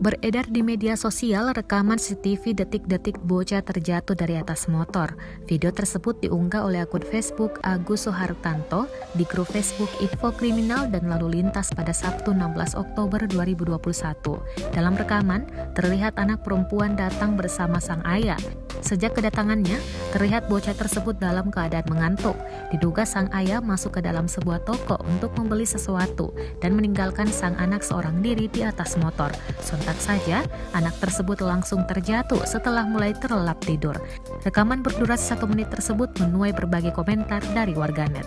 Beredar di media sosial rekaman CCTV detik-detik bocah terjatuh dari atas motor. Video tersebut diunggah oleh akun Facebook Agus Soehartanto di grup Facebook Info Kriminal dan Lalu Lintas pada Sabtu 16 Oktober 2021. Dalam rekaman, terlihat anak perempuan datang bersama sang ayah. Sejak kedatangannya, terlihat bocah tersebut dalam keadaan mengantuk. Diduga sang ayah masuk ke dalam sebuah toko untuk membeli sesuatu dan meninggalkan sang anak seorang diri di atas motor. Sontak saja, anak tersebut langsung terjatuh setelah mulai terlelap tidur. Rekaman berdurasi 1 menit tersebut menuai berbagai komentar dari warganet.